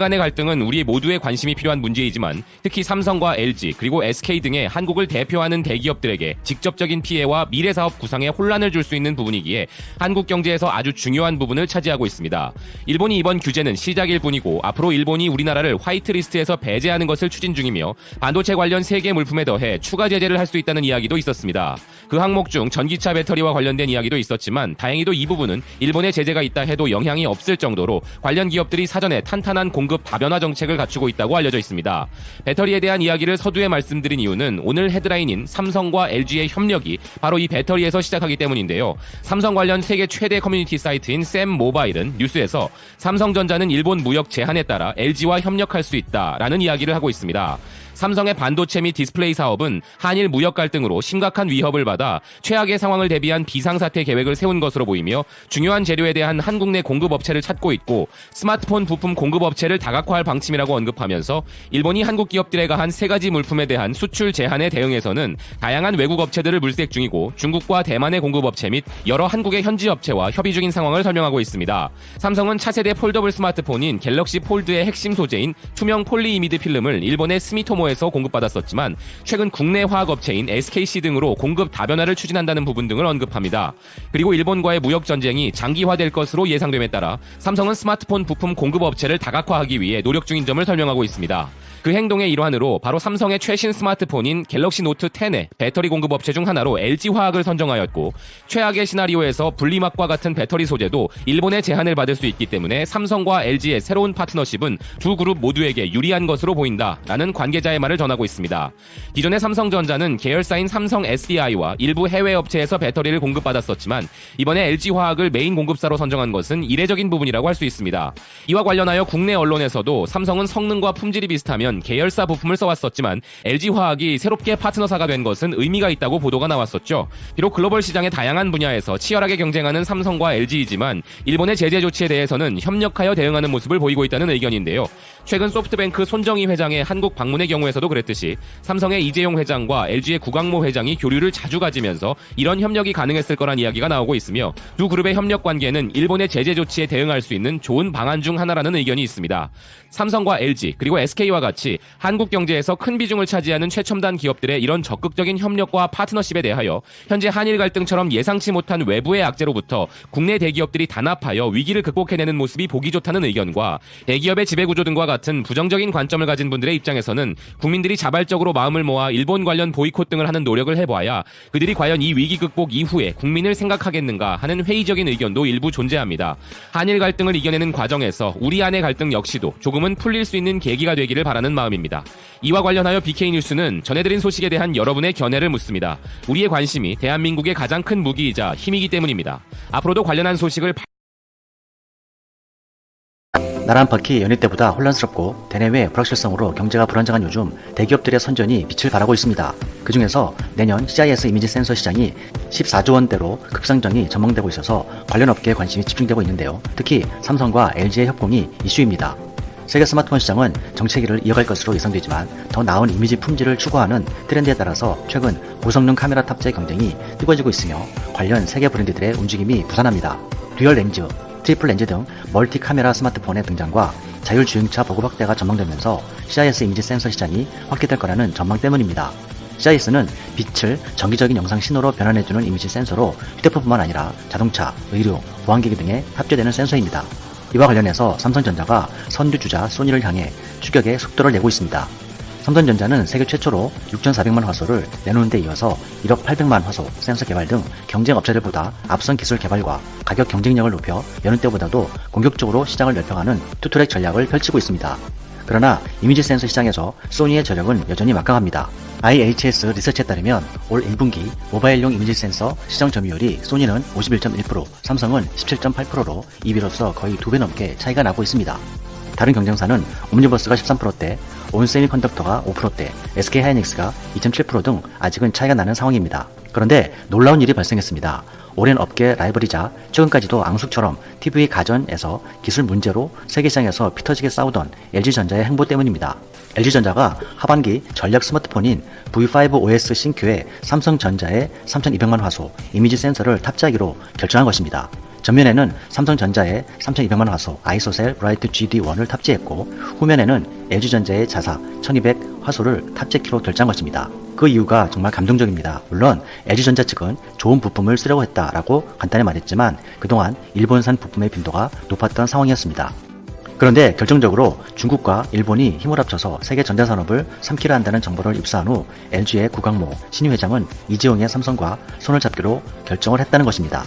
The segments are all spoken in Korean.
간의 갈등은 우리 모두의 관심이 필요한 문제이지만 특히 삼성과 LG 그리고 SK 등의 한국을 대표하는 대기업들에게 직접적인 피해와 미래 사업 구상에 혼란을 줄 수 있는 부분이기에 한국 경제에서 아주 중요한 부분을 차지하고 있습니다. 일본이 이번 규제는 시작일 뿐이고 앞으로 일본이 우리나라를 화이트리스트에서 배제하는 것을 추진 중이며 반도체 관련 세계 물품에 더해 추가 제재를 할 수 있다는 이야기도 있었습니다. 그 항목 중 전기차 배터리와 관련된 이야기도 있었지만 다행히도 이 부분은 일본의 제재가 있다 해도 영향이 없을 정도로 관련 기업들이 사전에 탄탄한 공급 다변화 정책을 갖추고 있다고 알려져 있습니다. 배터리에 대한 이야기를 서두에 말씀드린 이유는 오늘 헤드라인인 삼성과 LG의 협력이 바로 이 배터리에서 시작하기 때문인데요. 삼성 관련 세계 최대 커뮤니티 사이트인 샘 모바일은 뉴스에서 삼성전자는 일본 무역 제한에 따라 LG와 협력할 수 있다라는 이야기를 하고 있습니다. 삼성의 반도체 및 디스플레이 사업은 한일 무역 갈등으로 심각한 위협을 받아 최악의 상황을 대비한 비상사태 계획을 세운 것으로 보이며 중요한 재료에 대한 한국 내 공급업체를 찾고 있고 스마트폰 부품 공급업체를 다각화할 방침이라고 언급하면서 일본이 한국 기업들에 가한 3가지 물품에 대한 수출 제한에 대응해서는 다양한 외국 업체들을 물색 중이고 중국과 대만의 공급업체 및 여러 한국의 현지 업체와 협의 중인 상황을 설명하고 있습니다. 삼성은 차세대 폴더블 스마트폰인 갤럭시 폴드의 핵심 소재인 투명 폴리이미드 필름을 일본의 스미토모에서 공급받았었지만 최근 국내 화학업체인 SKC 등으로 공급 다변화를 추진한다는 부분 등을 언급합니다. 그리고 일본과의 무역 전쟁이 장기화될 것으로 예상됨에 따라 삼성은 스마트폰 부품 공급업체를 다각화하기 위해 노력 중인 점을 설명하고 있습니다. 그 행동의 일환으로 바로 삼성의 최신 스마트폰인 갤럭시 노트 10의 배터리 공급업체 중 하나로 LG화학을 선정하였고 최악의 시나리오에서 분리막과 같은 배터리 소재도 일본의 제한을 받을 수 있기 때문에 삼성과 LG의 새로운 파트너십은 두 그룹 모두에게 유리한 것으로 보인다라는 관계자의 말을 전하고 있습니다. 기존의 삼성전자는 계열사인 삼성 SDI와 일부 해외 업체에서 배터리를 공급받았었지만 이번에 LG화학을 메인 공급사로 선정한 것은 이례적인 부분이라고 할 수 있습니다. 이와 관련하여 국내 언론에서도 삼성은 성능과 품질이 비슷하면 계열사 부품을 써왔었지만 LG화학이 새롭게 파트너사가 된 것은 의미가 있다고 보도가 나왔었죠. 비록 글로벌 시장의 다양한 분야에서 치열하게 경쟁하는 삼성과 LG이지만 일본의 제재 조치에 대해서는 협력하여 대응하는 모습을 보이고 있다는 의견인데요. 최근 소프트뱅크 손정희 회장의 한국 방문의 경우에서도 그랬듯이 삼성의 이재용 회장과 LG의 구광모 회장이 교류를 자주 가지면서 이런 협력이 가능했을 거란 이야기가 나오고 있으며 두 그룹의 협력 관계는 일본의 제재 조치에 대응할 수 있는 좋은 방안 중 하나라는 의견이 있습니다. 삼성과 LG 그리고 SK와 같이 한국 경제에서 큰 비중을 차지하는 최첨단 기업들의 이런 적극적인 협력과 파트너십에 대하여 현재 한일 갈등처럼 예상치 못한 외부의 악재로부터 국내 대기업들이 단합하여 위기를 극복해내는 모습이 보기 좋다는 의견과 대기업의 지배구조 등과 같은 부정적인 관점을 가진 분들의 입장에서는 국민들이 자발적으로 마음을 모아 일본 관련 보이콧 등을 하는 노력을 해봐야 그들이 과연 이 위기 극복 이후에 국민을 생각하겠는가 하는 회의적인 의견도 일부 존재합니다. 한일 갈등을 이겨내는 과정에서 우리 안의 갈등 역시도 조금은 풀릴 수 있는 계기가 되기를 바라는 마음입니다. 이와 관련하여 BK뉴스는 전해드린 소식에 대한 여러분의 견해를 묻습니다. 우리의 관심이 대한민국의 가장 큰 무기이자 힘이기 때문입니다. 앞으로도 관련한 소식을 나라 안팎이 연일 때보다 혼란스럽고 대내외 불확실성으로 경제가 불안정한 요즘 대기업들의 선전이 빛을 발하고 있습니다. 그 중에서 내년 CIS 이미지 센서 시장이 14조 원대로 급상정이 전망되고 있어서 관련 업계에 관심이 집중되고 있는데요. 특히 삼성과 LG의 협공이 이슈입니다. 세계 스마트폰 시장은 정체기를 이어갈 것으로 예상되지만 더 나은 이미지 품질을 추구하는 트렌드에 따라서 최근 고성능 카메라 탑재 경쟁이 뜨거워지고 있으며 관련 세계 브랜드들의 움직임이 부산합니다. 듀얼 렌즈, 트리플 렌즈 등 멀티 카메라 스마트폰의 등장과 자율주행차 보급 확대가 전망되면서 CIS 이미지 센서 시장이 확대될 거라는 전망 때문입니다. CIS는 빛을 정기적인 영상 신호로 변환해주는 이미지 센서로 휴대폰뿐만 아니라 자동차, 의료, 보안기기 등에 탑재되는 센서입니다. 이와 관련해서 삼성전자가 선두주자 소니를 향해 추격의 속도를 내고 있습니다. 삼성전자는 세계 최초로 6,400만 화소를 내놓는 데 이어서 1억 800만 화소 센서 개발 등 경쟁 업체들보다 앞선 기술 개발과 가격 경쟁력을 높여 여느 때보다도 공격적으로 시장을 넓혀가는 투트랙 전략을 펼치고 있습니다. 그러나 이미지 센서 시장에서 소니의 저력은 여전히 막강합니다. IHS 리서치에 따르면 올 1분기 모바일용 이미지 센서 시장 점유율이 소니는 51.1%, 삼성은 17.8%로 2위로서 거의 2배 넘게 차이가 나고 있습니다. 다른 경쟁사는 옴니버스가 13%대, 온세미컨덕터가 5%대, SK하이닉스가 2.7% 등 아직은 차이가 나는 상황입니다. 그런데 놀라운 일이 발생했습니다. 오랜 업계 라이벌이자 최근까지도 앙숙처럼 TV 가전에서 기술 문제로 세계시장에서 피터지게 싸우던 LG전자의 행보 때문입니다. LG전자가 하반기 전략 스마트폰인 V5OS 신규에 삼성전자의 3200만 화소 이미지 센서를 탑재하기로 결정한 것입니다. 전면에는 삼성전자의 3200만 화소 아이소셀 브라이트 GD1을 탑재했고 후면에는 LG전자의 자사 1200 화소를 탑재키로 결정한 것입니다. 그 이유가 정말 감동적입니다. 물론 LG전자 측은 좋은 부품을 쓰려고 했다라고 간단히 말했지만 그동안 일본산 부품의 빈도가 높았던 상황이었습니다. 그런데 결정적으로 중국과 일본이 힘을 합쳐서 세계 전자산업을 삼키려 한다는 정보를 입수한 후 LG의 구강모 신임 회장은 이재용의 삼성과 손을 잡기로 결정을 했다는 것입니다.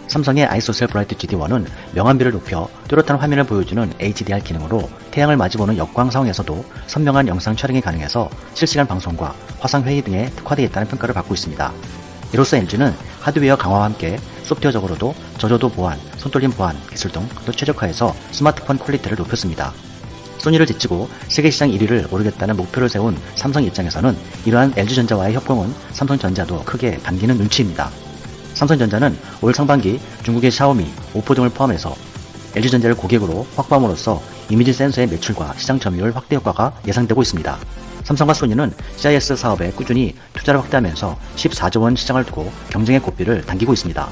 삼성의 아이소셀 브라이트 GD1은 명암비를 높여 뚜렷한 화면을 보여주는 HDR 기능으로 태양을 마주보는 역광 상황에서도 선명한 영상 촬영이 가능해서 실시간 방송과 화상회의 등에 특화되어 있다는 평가를 받고 있습니다. 이로써 LG는 하드웨어 강화와 함께 소프트웨어적으로도 저조도 보안, 손떨림 보안 기술 등도 최적화해서 스마트폰 퀄리티를 높였습니다. 소니를 제치고 세계 시장 1위를 오르겠다는 목표를 세운 삼성 입장에서는 이러한 LG전자와의 협공은 삼성전자도 크게 반기는 눈치입니다. 삼성전자는 올 상반기 중국의 샤오미, 오포 등을 포함해서 LG전자를 고객으로 확보함으로써 이미지 센서의 매출과 시장 점유율 확대 효과가 예상되고 있습니다. 삼성과 소니는 CIS 사업에 꾸준히 투자를 확대하면서 14조 원 시장을 두고 경쟁의 고삐를 당기고 있습니다.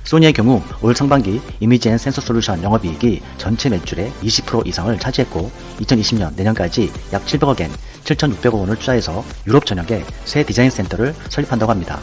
소니의 경우 올 상반기 이미지 앤 센서 솔루션 영업이익이 전체 매출의 20% 이상을 차지했고 2020년 내년까지 약 700억엔 7,600억 원을 투자해서 유럽 전역에 새 디자인 센터를 설립한다고 합니다.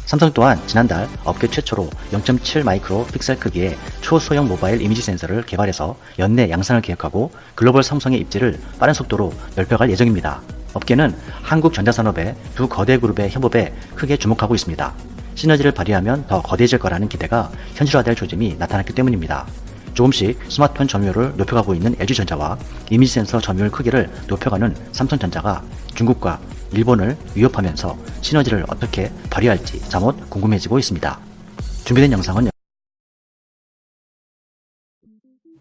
삼성 또한 지난달 업계 최초로 0.7 마이크로 픽셀 크기의 초소형 모바일 이미지 센서를 개발해서 연내 양산을 계획하고 글로벌 삼성의 입지를 빠른 속도로 넓혀갈 예정입니다. 업계는 한국 전자산업의 두 거대 그룹의 협업에 크게 주목하고 있습니다. 시너지를 발휘하면 더 거대해질 거라는 기대가 현실화될 조짐이 나타났기 때문입니다. 조금씩 스마트폰 점유율을 높여가고 있는 LG전자와 이미지 센서 점유율 크기를 높여가는 삼성전자가 중국과 일본을 위협하면서 시너지를 어떻게 발휘할지 잠옷 궁금해지고 있습니다. 준비된 영상은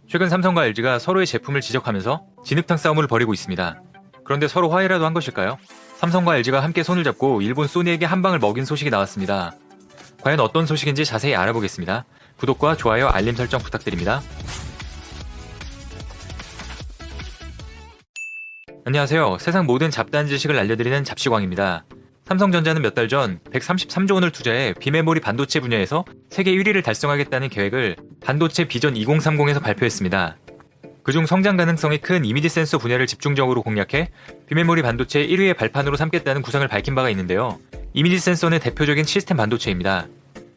최근 삼성과 LG가 서로의 제품을 지적하면서 진흙탕 싸움을 벌이고 있습니다. 그런데 서로 화해라도 한 것일까요? 삼성과 LG가 함께 손을 잡고 일본 소니에게 한 방을 먹인 소식이 나왔습니다. 과연 어떤 소식인지 자세히 알아보겠습니다. 구독과 좋아요, 알림 설정 부탁드립니다. 안녕하세요. 세상 모든 잡다한 지식을 알려드리는 잡시광입니다. 삼성전자는 몇 달 전 133조 원을 투자해 비메모리 반도체 분야에서 세계 1위를 달성하겠다는 계획을 반도체 비전 2030에서 발표했습니다. 그중 성장 가능성이 큰 이미지 센서 분야를 집중적으로 공략해 비메모리 반도체 1위의 발판으로 삼겠다는 구상을 밝힌 바가 있는데요. 이미지 센서는 대표적인 시스템 반도체입니다.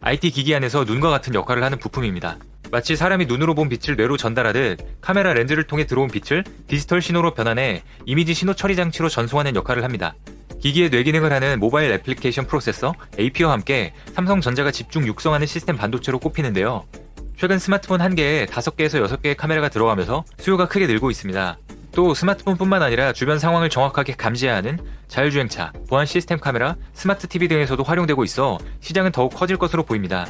IT 기기 안에서 눈과 같은 역할을 하는 부품입니다. 마치 사람이 눈으로 본 빛을 뇌로 전달하듯 카메라 렌즈를 통해 들어온 빛을 디지털 신호로 변환해 이미지 신호 처리 장치로 전송하는 역할을 합니다. 기기의 뇌기능을 하는 모바일 애플리케이션 프로세서 AP와 함께 삼성전자가 집중 육성하는 시스템 반도체로 꼽히는데요. 최근 스마트폰 1개에 5개에서 6개의 카메라가 들어가면서 수요가 크게 늘고 있습니다. 또 스마트폰뿐만 아니라 주변 상황을 정확하게 감지해야 하는 자율주행차, 보안 시스템 카메라, 스마트 TV 등에서도 활용되고 있어 시장은 더욱 커질 것으로 보입니다.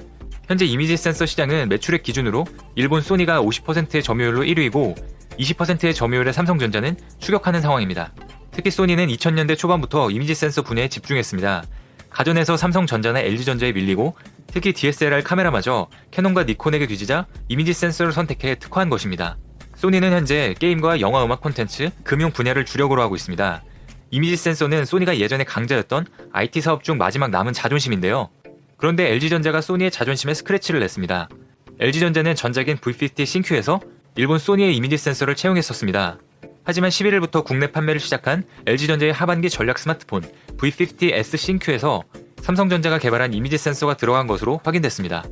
현재 이미지 센서 시장은 매출액 기준으로 일본 소니가 50%의 점유율로 1위이고 20%의 점유율의 삼성전자는 추격하는 상황입니다. 특히 소니는 2000년대 초반부터 이미지 센서 분야에 집중했습니다. 가전에서 삼성전자나 LG전자에 밀리고 특히 DSLR 카메라마저 캐논과 니콘에게 뒤지자 이미지 센서를 선택해 특화한 것입니다. 소니는 현재 게임과 영화 음악 콘텐츠, 금융 분야를 주력으로 하고 있습니다. 이미지 센서는 소니가 예전에 강자였던 IT 사업 중 마지막 남은 자존심인데요. 그런데 LG전자가 소니의 자존심에 스크래치를 냈습니다. LG전자는 전작인 V50 신큐에서 일본 소니의 이미지 센서를 채용했었습니다. 하지만 11일부터 국내 판매를 시작한 LG전자의 하반기 전략 스마트폰 V50S 신큐에서 삼성전자가 개발한 이미지 센서가 들어간 것으로 확인됐습니다.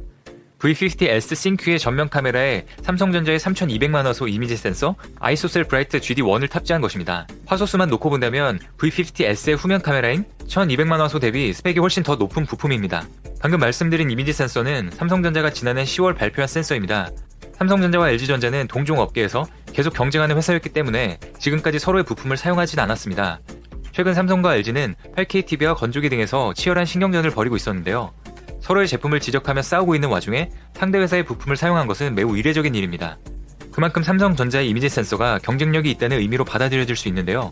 V50S 신큐의 전면 카메라에 삼성전자의 3200만 화소 이미지 센서 아이소셀 브라이트 GD1을 탑재한 것입니다. 화소수만 놓고 본다면 V50S의 후면 카메라인 1200만 화소 대비 스펙이 훨씬 더 높은 부품입니다. 방금 말씀드린 이미지 센서는 삼성전자가 지난해 10월 발표한 센서입니다. 삼성전자와 LG전자는 동종 업계에서 계속 경쟁하는 회사였기 때문에 지금까지 서로의 부품을 사용하진 않았습니다. 최근 삼성과 LG는 8K TV와 건조기 등에서 치열한 신경전을 벌이고 있었는데요. 서로의 제품을 지적하며 싸우고 있는 와중에 상대 회사의 부품을 사용한 것은 매우 이례적인 일입니다. 그만큼 삼성전자의 이미지 센서가 경쟁력이 있다는 의미로 받아들여질 수 있는데요.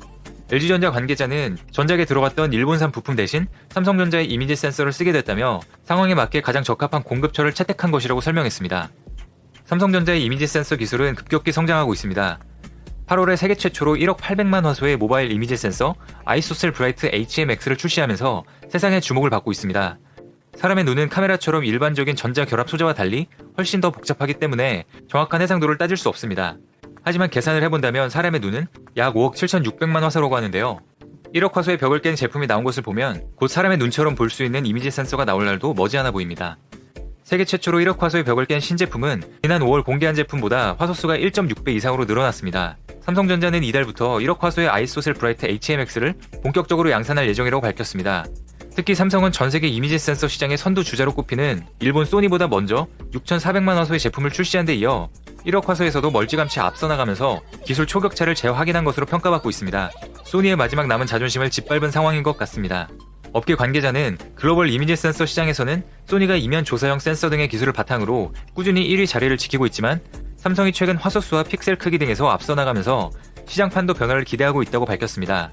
LG전자 관계자는 전작에 들어갔던 일본산 부품 대신 삼성전자의 이미지 센서를 쓰게 됐다며 상황에 맞게 가장 적합한 공급처를 채택한 것이라고 설명했습니다. 삼성전자의 이미지 센서 기술은 급격히 성장하고 있습니다. 8월에 세계 최초로 1억 800만 화소의 모바일 이미지 센서 아이소셀 브라이트 HMX를 출시하면서 세상의 주목을 받고 있습니다. 사람의 눈은 카메라처럼 일반적인 전자 결합 소재와 달리 훨씬 더 복잡하기 때문에 정확한 해상도를 따질 수 없습니다. 하지만 계산을 해본다면 사람의 눈은 약 5억 7,600만 화소라고 하는데요. 1억 화소의 벽을 깬 제품이 나온 것을 보면 곧 사람의 눈처럼 볼 수 있는 이미지 센서가 나올 날도 머지않아 보입니다. 세계 최초로 1억 화소의 벽을 깬 신제품은 지난 5월 공개한 제품보다 화소수가 1.6배 이상으로 늘어났습니다. 삼성전자는 이달부터 1억 화소의 아이소셀 브라이트 HMX를 본격적으로 양산할 예정이라고 밝혔습니다. 특히 삼성은 전세계 이미지 센서 시장의 선두 주자로 꼽히는 일본 소니보다 먼저 6,400만 화소의 제품을 출시한 데 이어 1억 화소에서도 멀찌감치 앞서 나가면서 기술 초격차를 재확인한 것으로 평가받고 있습니다. 소니의 마지막 남은 자존심을 짓밟은 상황인 것 같습니다. 업계 관계자는 글로벌 이미지 센서 시장에서는 소니가 이면 조사형 센서 등의 기술을 바탕으로 꾸준히 1위 자리를 지키고 있지만 삼성이 최근 화소수와 픽셀 크기 등에서 앞서 나가면서 시장판도 변화를 기대하고 있다고 밝혔습니다.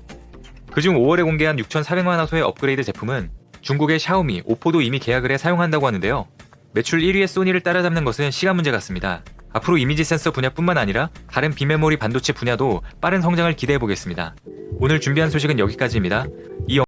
그중 5월에 공개한 6,400만 화소의 업그레이드 제품은 중국의 샤오미, 오포도 이미 계약을 해 사용한다고 하는데요. 매출 1위의 소니를 따라잡는 것은 시간 문제 같습니다. 앞으로 이미지 센서 분야뿐만 아니라 다른 비메모리 반도체 분야도 빠른 성장을 기대해보겠습니다. 오늘 준비한 소식은 여기까지입니다. 이